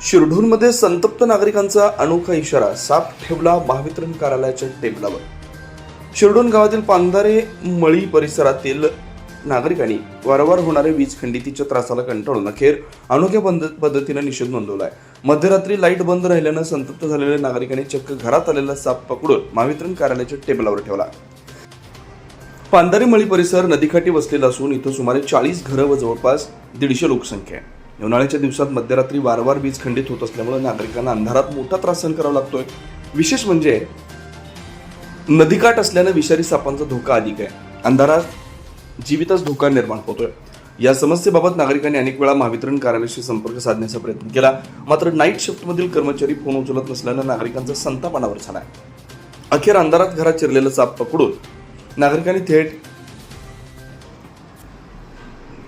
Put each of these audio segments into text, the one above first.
शिरढोणमध्ये संतप्त नागरिकांचा अनोखा इशारा, साप ठेवला महावितरण कार्यालयाच्या टेबलावर. शिरढोण गावातील पांधारे मळी परिसरातील नागरिकांनी वारंवार होणाऱ्या वीज खंडितीच्या त्रासाला कंटाळून अखेर अनोख्या पद्धतीने निषेध नोंदवलाय. मध्यरात्री लाईट बंद राहिल्यानं संतप्त झालेल्या नागरिकांनी चक्क घरात आलेला साप पकडून महावितरण कार्यालयाच्या टेबलावर ठेवला. पांधारे मळी परिसर नदीकाठी वसलेला असून इथं सुमारे 40 घरं व जवळपास 150 लोकसंख्या आहे. उन्हाळ्याच्या दिवसात मध्यरात्री वारंवार वीज खंडित होत असल्यामुळे नागरिकांना अंधारात मोठा त्रास सहन करावा लागतोय. विशेष म्हणजे नदीकाठ असल्यानं विषारी सापांचा धोका अधिक आहे. अंधारात जीवितच धोका निर्माण होतोय. या समस्येबाबत नागरिकांनी अनेक वेळा महावितरण कार्यालयाशी संपर्क साधण्याचा प्रयत्न केला, मात्र नाईट शिफ्टमधील कर्मचारी फोन उचलत नसल्यानं नागरिकांचा संताप अनावर झालाय. अखेर अंधारात घरात शिरलेलं साप पकडून नागरिकांनी थेट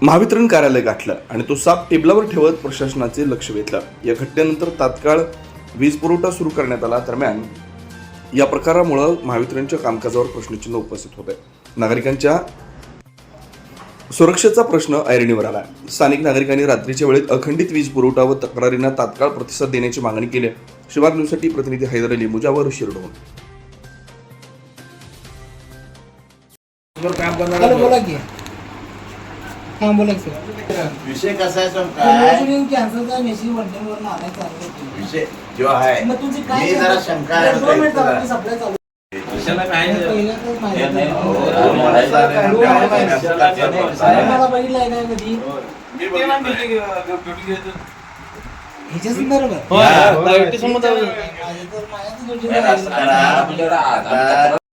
महावितरण कार्यालय गाठलं आणि तो साप टेबलावर ठेवत प्रशासनाचे लक्ष वेधलं. या घटनेनंतर तात्काळ वीज पुरवठा सुरू करण्यात आला. दरम्यान या प्रकारामुळे महावितरणच्या कामकाजावर प्रश्नचिन्ह उपस्थित होते. नागरिकांच्या सुरक्षेचा प्रश्न ऐरणीवर आला. स्थानिक नागरिकांनी रात्रीच्या वेळेत अखंडित वीज पुरवठा व तक्रारींना तात्काळ प्रतिसाद देण्याची मागणी केली. शिवार न्यूजसाठी प्रतिनिधी हैदर अली मुजावर, शिरढोण. बोला की हां बोला सर. विषय कसा आहे सर? काय कॅन्सरचा मेसेज वरनं आलाय चालू विषय जो आहे मग तुमची काय मी जरा शंका आहे. सप्लाय चालू विषयाला काय मला बघितलंय काय कधी ह्याच्या संदर्भात माझ्या